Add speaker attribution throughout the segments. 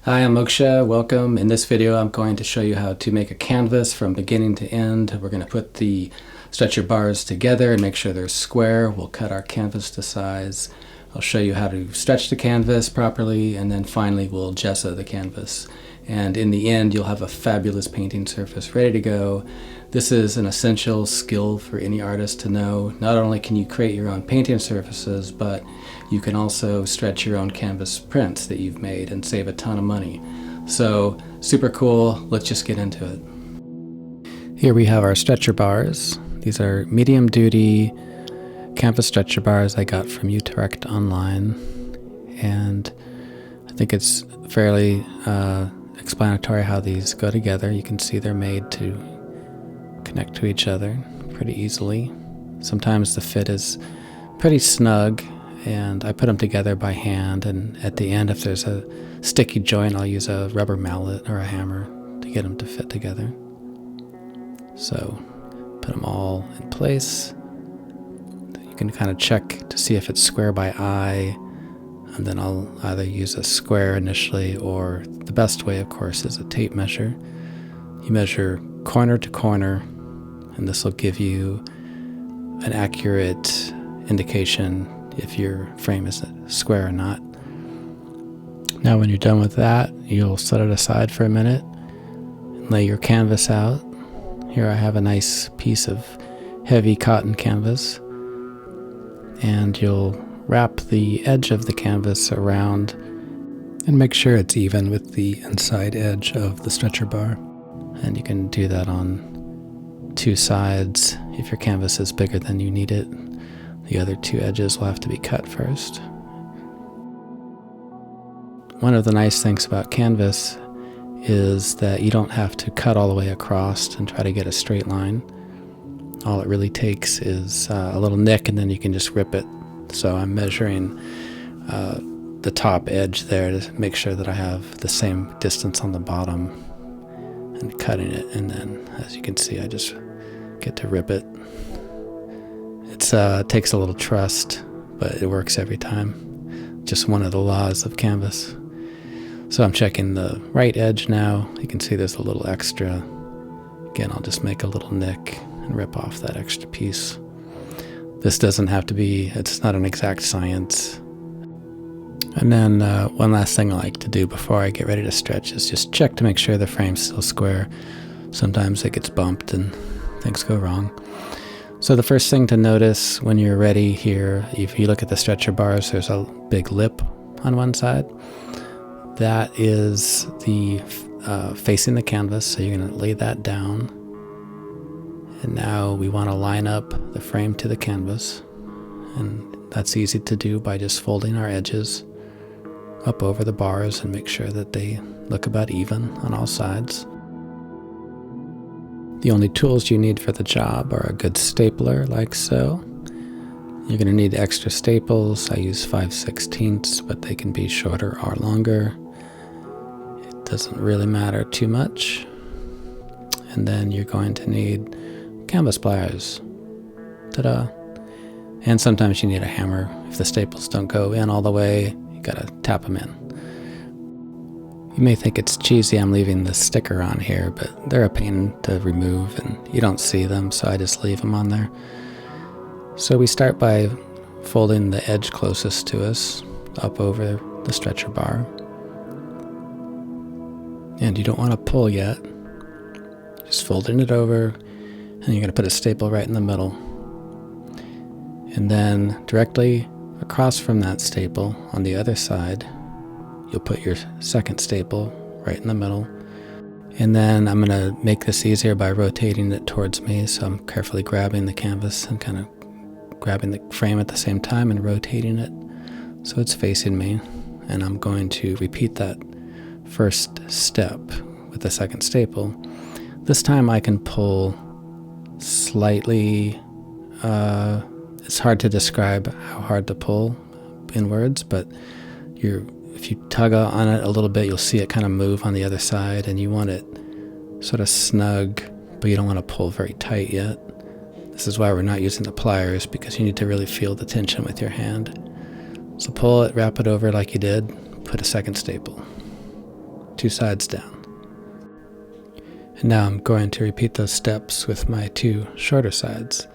Speaker 1: Hi, I'm Moksha. Welcome. In this video, I'm going to show you how to make a canvas from beginning to end. We're going to put the stretcher bars together and make sure they're square. We'll cut our canvas to size. I'll show you how to stretch the canvas properly, and then finally we'll gesso the canvas. And in the end, you'll have a fabulous painting surface ready to go. This is an essential skill for any artist to know. Not only can you create your own painting surfaces, but you can also stretch your own canvas prints that you've made and save a ton of money. So, super cool. Let's just get into it. Here we have our stretcher bars. These are medium duty canvas stretcher bars I got from Utrecht online. And I think it's fairly explanatory how these go together. You can see they're made to connect to each other pretty easily. Sometimes the fit is pretty snug, and I put them together by hand, and at the end, if there's a sticky joint, I'll use a rubber mallet or a hammer to get them to fit together. So put them all in place. You can kind of check to see if it's square by eye, and then I'll either use a square initially, or the best way, of course, is a tape measure. You measure corner to corner, and this will give you an accurate indication if your frame is square or not. Now when you're done with that, you'll set it aside for a minute and lay your canvas out. Here I have a nice piece of heavy cotton canvas, and you'll wrap the edge of the canvas around and make sure it's even with the inside edge of the stretcher bar. And you can do that on two sides. If your canvas is bigger than you need it, the other two edges will have to be cut first. One of the nice things about canvas is that you don't have to cut all the way across and try to get a straight line. All it really takes is a little nick, and then you can just rip it. So I'm measuring the top edge there to make sure that I have the same distance on the bottom, and cutting it, and then as you can see, I just get to rip it. It takes a little trust, but it works every time. Just one of the laws of canvas. So I'm checking the right edge now. You can see there's a little extra. Again, I'll just make a little nick and rip off that extra piece. This doesn't have to be, it's not an exact science. And then one last thing I like to do before I get ready to stretch is just check to make sure the frame's still square. Sometimes it gets bumped and things go wrong. So the first thing to notice when you're ready here, if you look at the stretcher bars, there's a big lip on one side. That is the facing the canvas, so you're going to lay that down. And now we want to line up the frame to the canvas, and that's easy to do by just folding our edges up over the bars and make sure that they look about even on all sides. The only tools you need for the job are a good stapler like so. You're going to need extra staples. I use 5/16, but they can be shorter or longer. It doesn't really matter too much. And then you're going to need canvas pliers. Ta-da! And sometimes you need a hammer. If the staples don't go in all the way, you gotta tap them in. You may think it's cheesy I'm leaving the sticker on here, but they're a pain to remove and you don't see them, so I just leave them on there. So we start by folding the edge closest to us up over the stretcher bar. And you don't want to pull yet. Just folding it over, and you're going to put a staple right in the middle. And then directly across from that staple on the other side, you'll put your second staple right in the middle. And then I'm going to make this easier by rotating it towards me. So I'm carefully grabbing the canvas and kind of grabbing the frame at the same time and rotating it so it's facing me. And I'm going to repeat that first step with the second staple. This time I can pull slightly. It's hard to describe how hard to pull in words, but if you tug on it a little bit, you'll see it kind of move on the other side, and you want it sort of snug, but you don't want to pull very tight yet. This is why we're not using the pliers, because you need to really feel the tension with your hand. So pull it, wrap it over like you did, put a second staple. two sides down. And now I'm going to repeat those steps with my two shorter sides.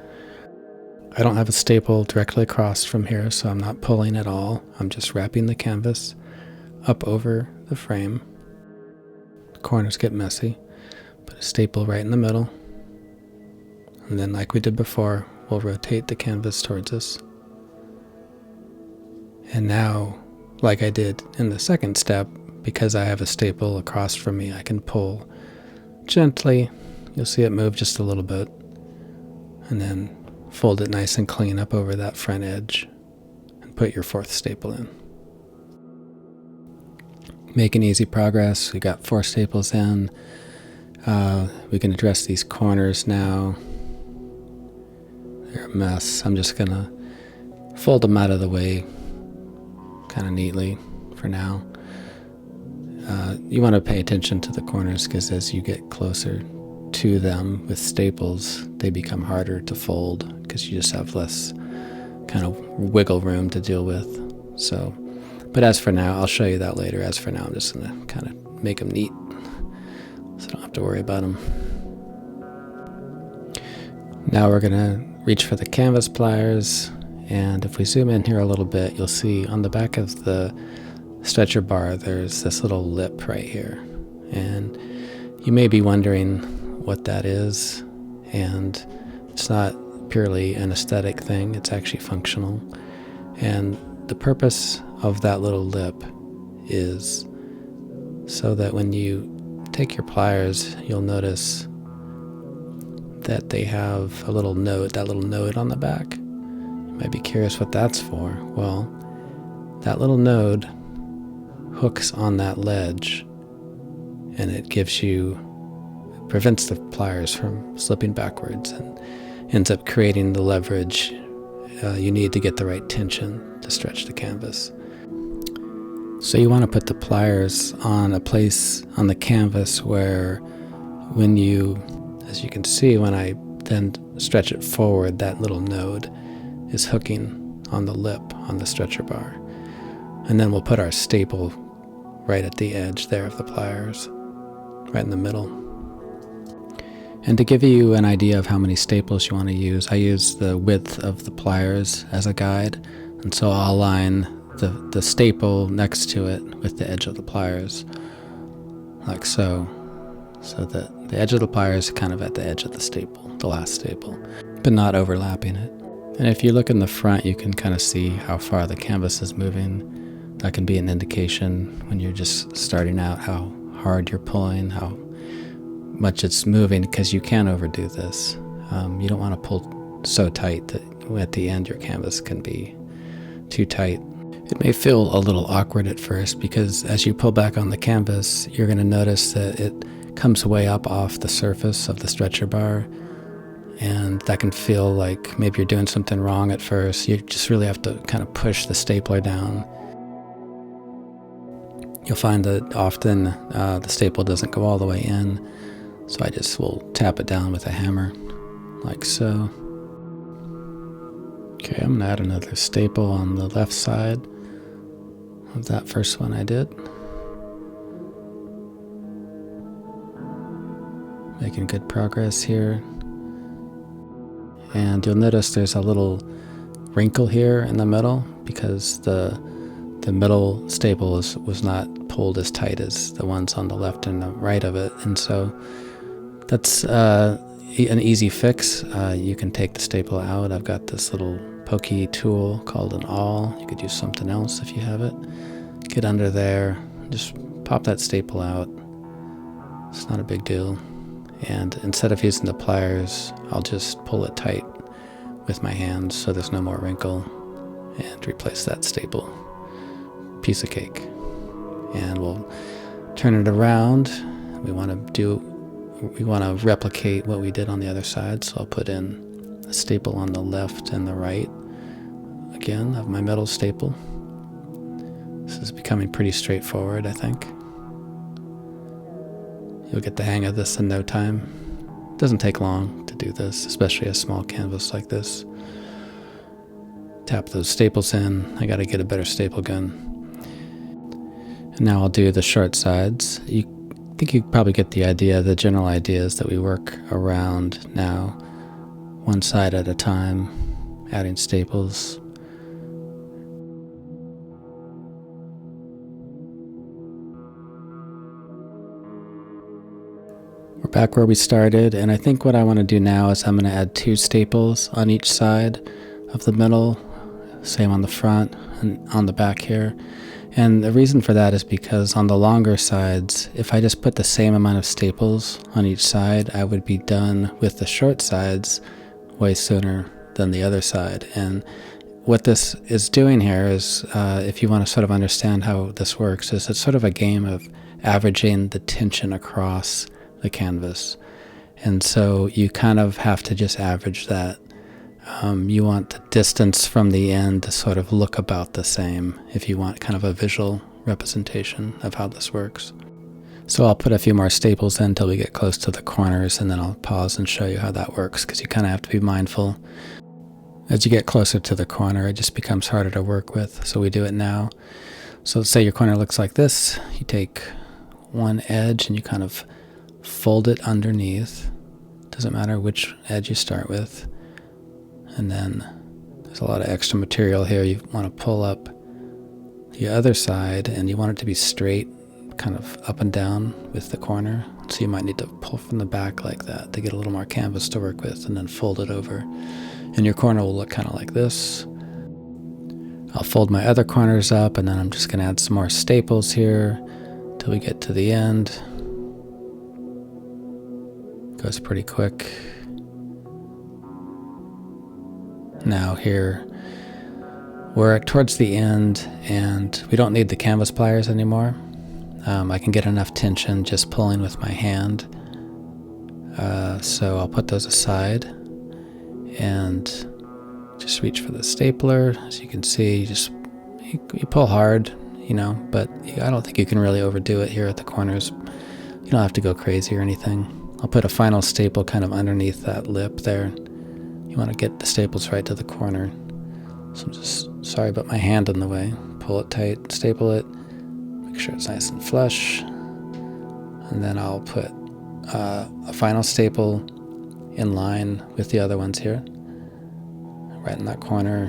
Speaker 1: I don't have a staple directly across from here, so I'm not pulling at all. I'm just wrapping the canvas up over the frame. The corners get messy. Put a staple right in the middle. And then, like we did before, we'll rotate the canvas towards us. And now, like I did in the second step, because I have a staple across from me, I can pull gently. You'll see it move just a little bit. And then fold it nice and clean up over that front edge and put your fourth staple in. Making easy progress. We got 4 staples in. We can address these corners now. They're a mess. I'm just gonna fold them out of the way kind of neatly for now. You want to pay attention to the corners because as you get closer to them with staples, they become harder to fold because you just have less kind of wiggle room to deal with. So, but as for now, I'll show you that later. As for now, I'm just going to kind of make them neat so I don't have to worry about them. Now we're going to reach for the canvas pliers, and if we zoom in here a little bit, you'll see on the back of the stretcher bar there's this little lip right here, and you may be wondering what that is, and it's not purely an aesthetic thing, it's actually functional. And the purpose of that little lip is so that when you take your pliers, you'll notice that they have a little node, that little node on the back. You might be curious what that's for. Well, that little node hooks on that ledge, and it prevents the pliers from slipping backwards and ends up creating the leverage you need to get the right tension to stretch the canvas. So you want to put the pliers on a place on the canvas where when you, as you can see, when I then stretch it forward, that little node is hooking on the lip on the stretcher bar. And then we'll put our staple right at the edge there of the pliers, right in the middle. And to give you an idea of how many staples you want to use, I use the width of the pliers as a guide, and so I'll line the staple next to it with the edge of the pliers, like so, so that the edge of the pliers is kind of at the edge of the staple, the last staple, but not overlapping it. And if you look in the front, you can kind of see how far the canvas is moving. That can be an indication when you're just starting out how hard you're pulling, how much it's moving, because you can overdo this. You don't want to pull so tight that at the end your canvas can be too tight. It may feel a little awkward at first because as you pull back on the canvas, you're going to notice that it comes way up off the surface of the stretcher bar, and that can feel like maybe you're doing something wrong at first. You just really have to kind of push the stapler down. You'll find that often the staple doesn't go all the way in, so I just will tap it down with a hammer, like so. Okay, I'm going to add another staple on the left side of that first one I did. Making good progress here. And you'll notice there's a little wrinkle here in the middle because the middle staple was not pulled as tight as the ones on the left and the right of it. And so that's an easy fix. You can take the staple out. I've got this little pokey tool called an awl. You could use something else if you have it. Get under there, just pop that staple out. It's not a big deal. And instead of using the pliers, I'll just pull it tight with my hands so there's no more wrinkle and replace that staple. Piece of cake. And we'll turn it around. We want to replicate what we did on the other side, so I'll put in a staple on the left and the right again of my middle staple. This is becoming pretty straightforward, I think. You'll get the hang of this in no time. It doesn't take long to do this, especially a small canvas like this. Tap those staples in. I got to get a better staple gun. And now I'll do the short sides. I think you probably get the idea. The general idea is that we work around now, one side at a time, adding staples. We're back where we started, and I think what I want to do now is I'm going to add 2 staples on each side of the middle, same on the front and on the back here. And the reason for that is because on the longer sides, if I just put the same amount of staples on each side, I would be done with the short sides way sooner than the other side. And what this is doing here is, if you want to sort of understand how this works, is it's sort of a game of averaging the tension across the canvas. And so you kind of have to just average that. You want the distance from the end to sort of look about the same if you want kind of a visual representation of how this works. So I'll put a few more staples in until we get close to the corners, and then I'll pause and show you how that works, because you kind of have to be mindful. As you get closer to the corner, it just becomes harder to work with, so we do it now. So let's say your corner looks like this. You take one edge and you kind of fold it underneath. Doesn't matter which edge you start with. And then there's a lot of extra material here. You want to pull up the other side, and you want it to be straight, kind of up and down with the corner. So you might need to pull from the back like that to get a little more canvas to work with, and then fold it over. And your corner will look kind of like this. I'll fold my other corners up, and then I'm just going to add some more staples here till we get to the end. Goes pretty quick. Now here, we're towards the end, and we don't need the canvas pliers anymore. I can get enough tension just pulling with my hand. So I'll put those aside and just reach for the stapler. As you can see, you pull hard, but I don't think you can really overdo it here at the corners. You don't have to go crazy or anything. I'll put a final staple kind of underneath that lip there. You want to get the staples right to the corner. So I'm just sorry about my hand in the way. Pull it tight, staple it, make sure it's nice and flush. And then I'll put a final staple in line with the other ones here, right in that corner.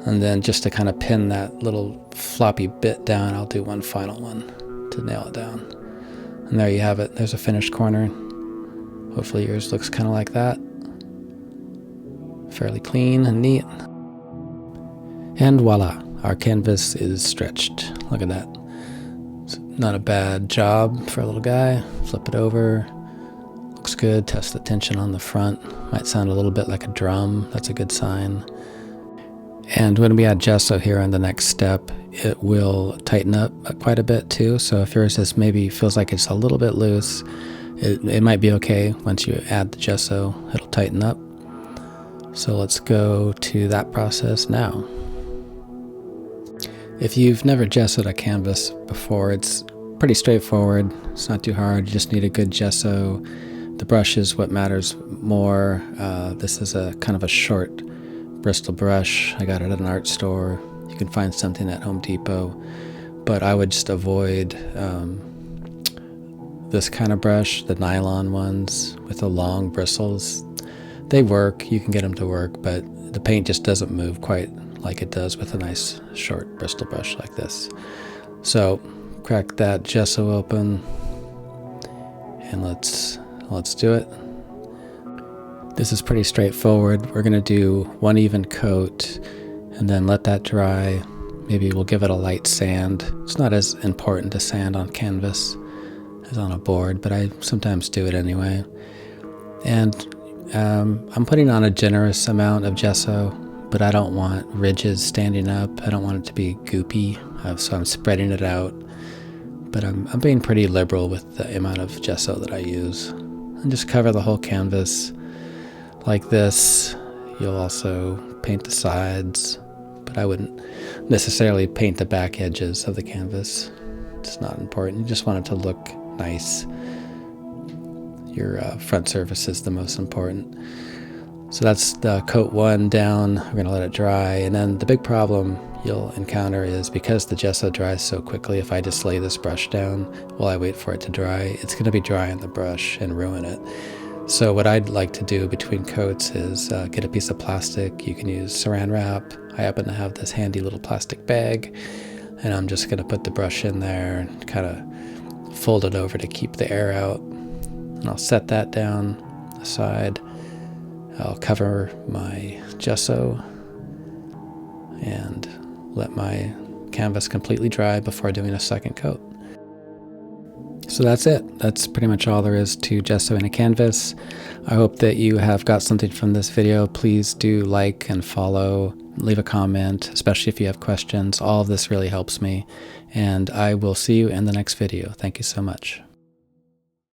Speaker 1: And then just to kind of pin that little floppy bit down, I'll do one final one to nail it down. And there you have it. There's a finished corner. Hopefully yours looks kind of like that. Fairly clean and neat. And voila, our canvas is stretched. Look at that. It's not a bad job for a little guy. Flip it over. Looks good. Test the tension on the front. Might sound a little bit like a drum. That's a good sign. And when we add gesso here on the next step, it will tighten up quite a bit too. So if yours is maybe feels like it's a little bit loose, it might be okay. Once you add the gesso, it'll tighten up. So let's go to that process now. If you've never gessoed a canvas before, it's pretty straightforward. It's not too hard. You just need a good gesso. The brush is what matters more. This is a kind of a short Bristol brush. I got it at an art store. You can find something at Home Depot, but I would just avoid this kind of brush, the nylon ones with the long bristles. They work, you can get them to work, but the paint just doesn't move quite like it does with a nice short Bristol brush like this. So crack that gesso open, and let's do it. This is pretty straightforward. We're gonna do one even coat and then let that dry. Maybe we'll give it a light sand. It's not as important to sand on canvas as on a board, but I sometimes do it anyway. And I'm putting on a generous amount of gesso, but I don't want ridges standing up. I don't want it to be goopy, so I'm spreading it out. But I'm being pretty liberal with the amount of gesso that I use. And just cover the whole canvas like this. You'll also paint the sides, but I wouldn't necessarily paint the back edges of the canvas. It's not important. You just want it to look nice. Your front surface is the most important. So that's the coat 1 down. We're going to let it dry. And then the big problem you'll encounter is because the gesso dries so quickly, if I just lay this brush down while I wait for it to dry, it's going to be dry on the brush and ruin it. So what I'd like to do between coats is get a piece of plastic. You can use saran wrap. I happen to have this handy little plastic bag, and I'm just going to put the brush in there and kind of fold it over to keep the air out. And I'll set that down aside. I'll cover my gesso and let my canvas completely dry before doing a second coat. So that's it. That's pretty much all there is to gessoing a canvas. I hope that you have got something from this video. Please do like and follow, leave a comment, especially if you have questions. All of this really helps me, and I will see you in the next video. Thank you so much.